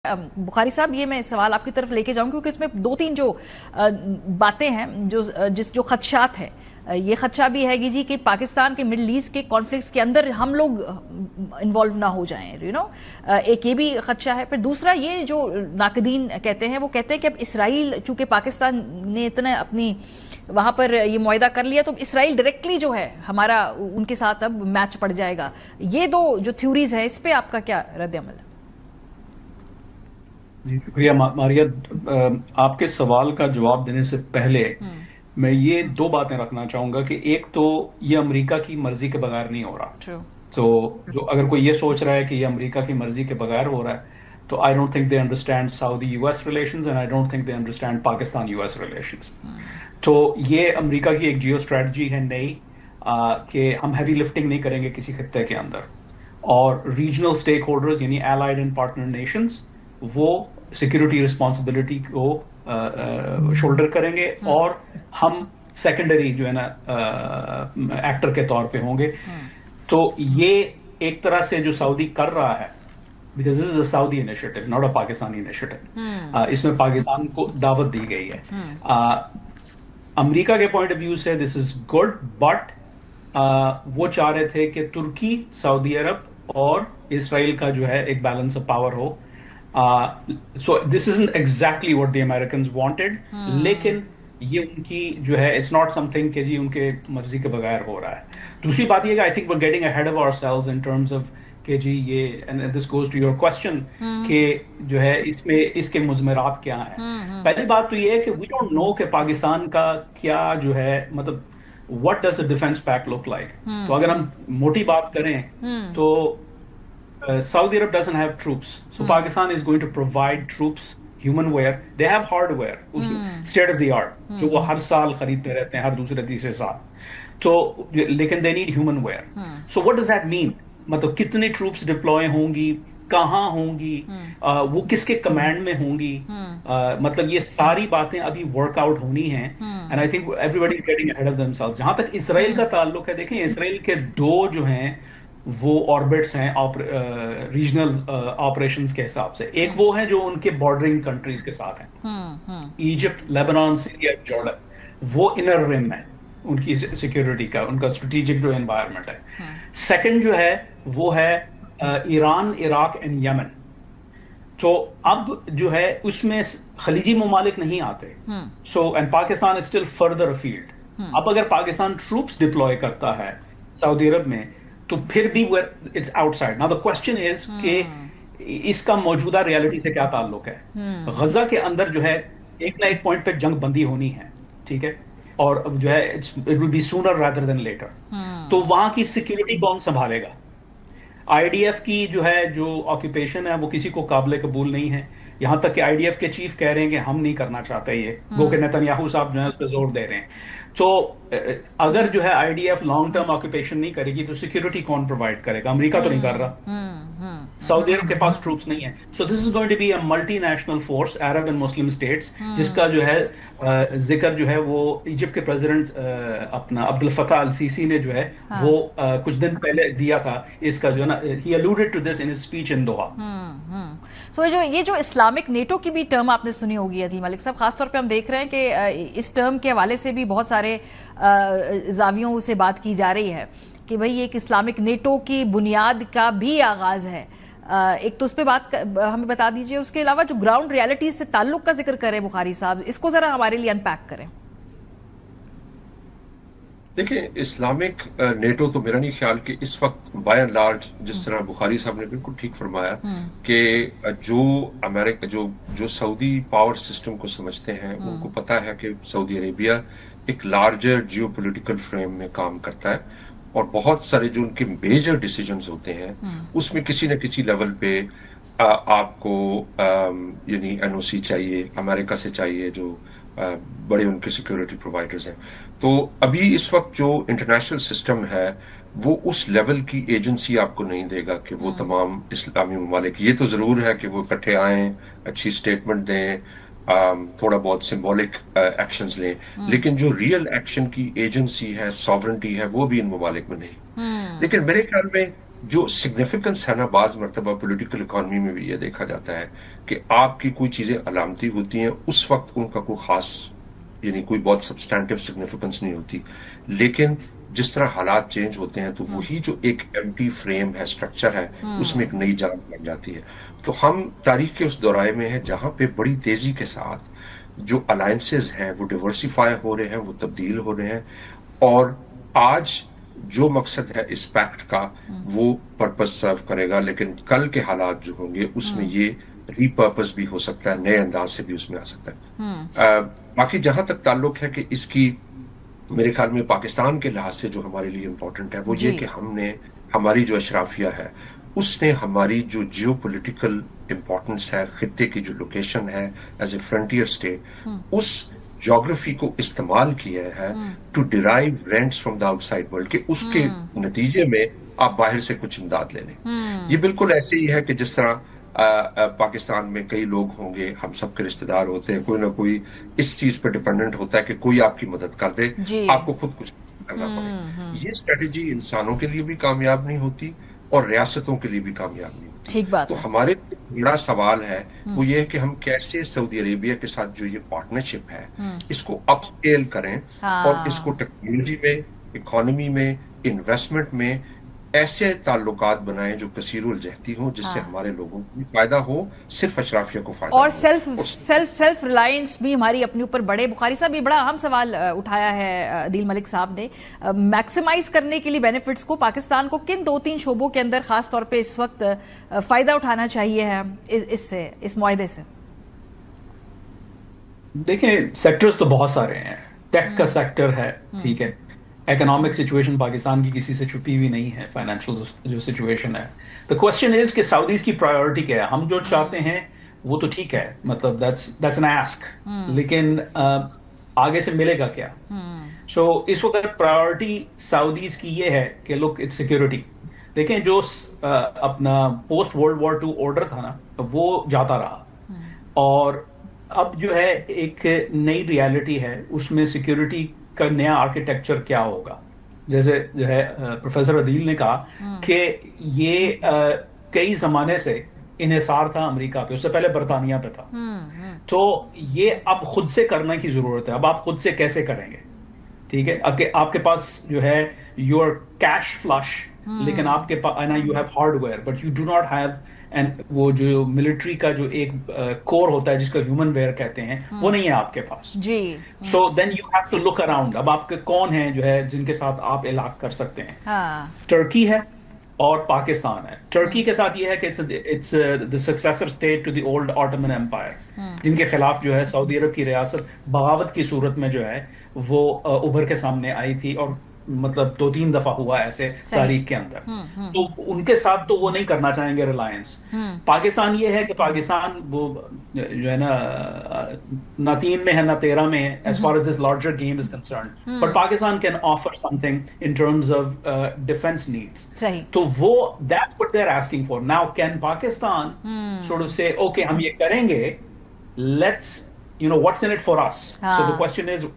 بخاری صاحب یہ میں سوال آپ کی طرف لے کے جاؤں کیونکہ اس میں دو تین جو باتیں ہیں جو خدشات ہیں. یہ خدشہ بھی ہے جی کہ پاکستان کے مڈل ایسٹ کے کانفلکٹس کے اندر ہم لوگ انوالو نہ ہو جائیں ایک یہ بھی خدشہ ہے. پھر دوسرا یہ جو ناقدین کہتے ہیں وہ کہتے ہیں کہ اب اسرائیل چونکہ پاکستان نے اتنا اپنی وہاں پر یہ معاہدہ کر لیا تو اسرائیل ڈائریکٹلی جو ہے ہمارا ان کے ساتھ اب میچ پڑ جائے گا. یہ دو جو تھیوریز ہیں اس پہ آپ کا کیا رد عمل ہے؟ جی شکریہ ماریہ. آپ کے سوال کا جواب دینے سے پہلے میں یہ دو باتیں رکھنا چاہوں گا کہ ایک تو یہ امریکہ کی مرضی کے بغیر نہیں ہو رہا. تو جو اگر کوئی یہ سوچ رہا ہے کہ یہ امریکہ کی مرضی کے بغیر ہو رہا ہے تو I don't think they understand Saudi US relations and I don't think they understand Pakistan US relations. تو یہ امریکہ کی ایک جیو اسٹریٹجی ہے نئی کہ ہم ہیوی لفٹنگ نہیں کریں گے کسی خطے کے اندر اور ریجنل اسٹیک ہولڈرز یعنی الائیڈ اینڈ پارٹنر نیشنز وہ سیکورٹی رسپانسبلٹی کو شولڈر کریں گے اور ہم سیکنڈری جو ہے نا ایکٹر کے طور پہ ہوں گے. تو یہ ایک طرح سے جو سعودی کر رہا ہے because this is a Saudi initiative not a Pakistani initiative. اس میں پاکستان کو دعوت دی گئی ہے. امریکہ کے پوائنٹ آف ویو سے دس از گڈ بٹ وہ چاہ رہے تھے کہ ترکی سعودی عرب اور اسرائیل کا جو ہے ایک balance of power who. So this isn't exactly what the Americans wanted. لیکن یہ ان کی جو ہے it's not something کہ جی ان کے مرضی کے بغیر ہو رہا ہے. دوسری بات یہ کہ I think we're getting ahead of ourselves in terms of کہ جی یہ and this goes to your question کہ جو ہے اس میں اس کے مضمرات کیا ہیں. پہلی بات تو یہ ہے کہ we don't know کہ پاکستان کا کیا جو ہے مطلب what does a defense pact look like. تو اگر ہم موٹی بات کریں تو Saudi Arab doesn't have troops. So Pakistan is going to provide troops, humanware. They have hardware, state of the art, جو وہ ہر سال خریدتے رہتے ہیں ہر دوسرے تیسرے سال. تو لیکن they need humanware. So what does that mean? مطلب کتنے troops deploy ہوں گی, کہاں ہوں گی, وہ کس کے کمانڈ میں ہوں گی, مطلب یہ ساری باتیں ابھی ورک آؤٹ ہونی ہیں. And I think everybody is getting ahead of themselves. جہاں تک اسرائیل کا تعلق ہے دیکھیں اسرائیل کے دو جو ہیں وہ آربٹس ہیں ریجنل آپریشنز کے حساب سے. ایک وہ ہیں جو ان کے بارڈرنگ کنٹریز کے ساتھ ہیں ایجپٹ, لیبنان, سیریا, جارڈن. وہ انر رم ہے ان کی سیکورٹی کا, ان کا اسٹریٹجک جو انوائرمنٹ ہے. سیکنڈ جو ہے وہ ہے ایران, عراق اینڈ یمن. تو اب جو ہے اس میں خلیجی ممالک نہیں آتے. So and Pakistan is still further afield. اب اگر پاکستان ٹروپس ڈپلوائے کرتا ہے سعودی عرب میں تو پھر بھی it's outside. Now the question is کہ اس کا موجودہ ریالٹی سے کیا تعلق ہے. غزہ کے اندر جو ہے ایک نہ ایک پوائنٹ پہ جنگ بندی ہونی ہے, ٹھیک ہے, اور جو ہے it will be sooner rather than later. تو وہاں کی سیکورٹی کون سنبھالے گا؟ آئی ڈی ایف کی جو ہے جو آکوپیشن ہے وہ کسی کو قابل قبول نہیں ہے. یہاں تک کہ آئی ڈی ایف کے چیف کہہ رہے ہیں کہ ہم نہیں کرنا چاہتے یہ, وہ کہ نیتن یاہو صاحب جو ہے اس پہ زور دے رہے ہیں. تو اگر جو ہے I D F long term occupation نہیں کرے گی تو سیکورٹی کون پرووائڈ کرے گا؟ امریکہ تو نہیں کر رہا, سعودی عرب کے پاس ٹروپس نہیں ہیں. So this is going to be a multinational force, Arab and Muslim states, جس کا جو ہے ذکر جو ہے وہ ایجپٹ کے پریزیڈنٹ اپنا عبد الفتاح السیسی نے جو ہے وہ کچھ دن پہلے دیا تھا. اس کا جو ہے نا ہی alluded to this in his speech in Doha. سو یہ جو اسلامک نیٹو کی بھی ٹرم آپ نے سنی ہوگی عدل ملک صاحب, خاص طور پہ ہم دیکھ رہے ہیں کہ اس ٹرم کے حوالے سے بھی بہت سارے زاویوں سے بات کی جا رہی ہے کہ بھئی ایک اسلامک نیٹو کی بنیاد کا بھی آغاز ہے. ایک تو اس پہ بات ہمیں بتا دیجئے, اس کے علاوہ جو گراؤنڈ ریالٹیز سے تعلق کا ذکر کریں بخاری صاحب, اس کو ذرا ہمارے لیے انپیک کریں. دیکھیں اسلامک نیٹو تو میرا نہیں خیال کہ اس وقت بائی اینڈ لارج, جس طرح بخاری صاحب نے بالکل ٹھیک فرمایا کہ جو امریکہ جو سعودی پاور سسٹم کو سمجھتے ہیں ان کو پتا ہے کہ سعودی عربیہ ایک لارجر جیو پولیٹیکل فریم میں کام کرتا ہے اور بہت سارے جو ان کے میجر ڈیسیجنز ہوتے ہیں اس میں کسی نہ کسی لیول پہ آپ کو یعنی این او سی چاہیے, امریکہ سے چاہیے جو بڑے ان کے سیکورٹی پرووائڈرز ہیں. تو ابھی اس وقت جو انٹرنیشنل سسٹم ہے وہ اس لیول کی ایجنسی آپ کو نہیں دے گا کہ وہ تمام اسلامی ممالک, یہ تو ضرور ہے کہ وہ اکٹھے آئیں, اچھی سٹیٹمنٹ دیں, تھوڑا بہت سمبولک ایکشنز لیں, لیکن جو ریئل ایکشن کی ایجنسی ہے, ساورنٹی ہے, وہ بھی ان ممالک میں نہیں. لیکن میرے خیال میں جو سگنیفیکنس ہے نا، بعض مرتبہ پولیٹیکل اکانومی میں بھی یہ دیکھا جاتا ہے کہ آپ کی کوئی چیزیں علامتی ہوتی ہیں، اس وقت ان کا کوئی خاص یعنی کوئی بہت سبسٹینٹیو سگنیفیکنس نہیں ہوتی، لیکن جس طرح حالات چینج ہوتے ہیں تو وہی جو ایک ایمٹی فریم ہے، سٹرکچر ہے، اس میں ایک نئی جان بن جاتی ہے۔ تو ہم تاریخ کے اس دورائے میں ہیں جہاں پہ بڑی تیزی کے ساتھ جو الائنسز ہیں وہ ڈیورسیفائی ہو رہے ہیں، وہ تبدیل ہو رہے ہیں، اور آج جو مقصد ہے اس پیکٹ کا وہ پرپز سرو کرے گا، لیکن کل کے حالات جو ہوں گے اس میں یہ ری پرپز بھی ہو سکتا ہے، نئے انداز سے بھی اس میں آ سکتا ہے۔ باقی جہاں تک تعلق ہے کہ اس کی میرے خیال میں پاکستان کے لحاظ سے جو ہمارے لیے امپورٹنٹ ہے وہ یہ کہ ہم نے ہماری جو اشرافیہ ہے اس نے ہماری جو جیو پولیٹیکل امپورٹنس ہے، خطے کی جو لوکیشن ہے ایز اے فرنٹیئر اسٹیٹ، اس جیوگرافی کو استعمال کیا ہے to derive rents from the آؤٹ سائڈ ورلڈ، کہ اس کے نتیجے میں آپ باہر سے کچھ امداد لے لیں۔ یہ بالکل ایسے ہی ہے کہ جس طرح پاکستان میں کئی لوگ ہوں گے، ہم سب کے رشتہ دار ہوتے ہیں، کوئی نہ کوئی اس چیز پہ ڈیپینڈنٹ ہوتا ہے کہ کوئی آپ کی مدد کر دے، آپ کو خود کچھ کرنا پڑے۔ یہ اسٹریٹجی انسانوں کے لیے بھی کامیاب نہیں ہوتی اور ریاستوں کے لیے بھی کامیاب نہیں ہوتی۔ ٹھیک بات۔ تو ہمارے بڑا سوال ہے وہ یہ ہے کہ ہم کیسے سعودی عربیہ کے ساتھ جو یہ پارٹنرشپ ہے اس کو اپ اسکیل کریں اور اس کو ٹیکنالوجی میں، اکانومی میں، انویسٹمنٹ میں ایسے تعلقات بنائیں جو کثیر الجہتی ہوں، جس سے ہمارے لوگوں کو بھی فائدہ ہو، صرف اشرافیہ کو فائدہ اور ہو، سیلف ریلائنس بھی ہماری اپنے اوپر بڑھے۔ بخاری صاحب یہ بڑا اہم سوال اٹھایا ہے عدیل ملک صاحب نے، میکسیمائز کرنے کے لیے بینیفٹس کو پاکستان کو کن 2-3 شعبوں کے اندر خاص طور پہ اس وقت فائدہ اٹھانا چاہیے ہے اس معاہدے سے؟ دیکھیں سیکٹرز تو بہت سارے ہیں، ٹیک کا سیکٹر ہے، ٹھیک ہے، اکنامک سچویشن پاکستان کی کسی سے چھپی ہوئی نہیں ہے، فائنینشیل جو سچویشن ہے۔ The question is کہ سعودیز کی پرائیورٹی کیا ہے؟ ہم جو چاہتے ہیں وہ تو ٹھیک ہے، مطلب that's an ask، لیکن آگے سے ملے گا کیا؟ سو اس وقت پرائیورٹی سعودیز کی یہ ہے کہ لک اٹس سیکورٹی۔ دیکھیں جو اپنا پوسٹ ورلڈ وار 2 آرڈر تھا نا وہ جاتا رہا، اور اب جو ہے ایک نئی ریالٹی ہے، اس میں سیکورٹی کا نیا آرکیٹیکچر کیا ہوگا۔ جیسے جو ہے پروفیسر عدیل نے کہا کہ یہ کئی زمانے سے انحصار تھا امریکہ پہ، اس سے پہلے برطانیہ پہ تھا، تو یہ اب خود سے کرنے کی ضرورت ہے۔ اب آپ خود سے کیسے کریں گے؟ ٹھیک ہے، آپ کے پاس جو ہے یو آر کیش فلش، لیکن آپ کے پاس you have hardware but you do not have, and وہ جو ملٹری کا جو ایک کور ہوتا ہے جس کا ہیومن ویئر کہتے ہیں وہ نہیں ہے آپ کے پاس۔ جی، so then you have to look around. اب آپ کے کون ہیں جو ہے جن کے ساتھ آپ علاج کر سکتے ہیں؟ ٹرکی ہے اور پاکستان ہے۔ ٹرکی کے ساتھ یہ ہے کہ it's the successor state to the old Ottoman Empire، جن کے خلاف جو ہے سعودی عرب کی ریاست بغاوت کی صورت میں جو ہے وہ ابھر کے سامنے آئی تھی، اور مطلب 2-3 دفعہ ہوا ایسے تاریخ کے اندر، تو ان کے ساتھ تو وہ نہیں کرنا چاہیں گے ریلائنس۔ پاکستان یہ ہے کہ پاکستان وہ جو ہے نا نہ 3 میں ہے نہ 13 میں ہے as far as this larger game is concerned، but Pakistan can offer something in terms of defense needs۔ تو وہ that's what they're asking for now۔ Can Pakistan sort of say okay ہم یہ کریں گے، let's what's in it for us۔ So the question is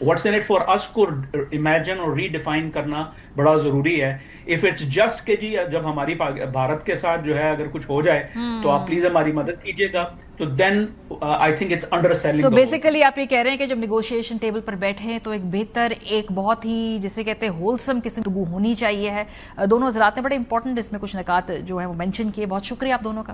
what's in it for us کو imagine اور ری define کرنا بڑا ضروری ہے۔ if it's just کہ جی جب ہماری بھارت کے ساتھ جو ہے اگر کچھ ہو جائے تو آپ پلیز ہماری مدد کیجیے گا، تو then I think it's underselling. So basically آپ یہ کہہ رہے ہیں کہ جب نیگوشیشن ٹیبل پر بیٹھے تو ایک بہتر، ایک بہت ہی جسے کہتے ہیں ہولسم قسم گفتگو ہونی چاہیے ہے۔ دونوں حضرات نے بڑے امپورٹنٹ اس میں کچھ نکات جو ہیں وہ مینشن کیے، بہت شکریہ آپ دونوں کا۔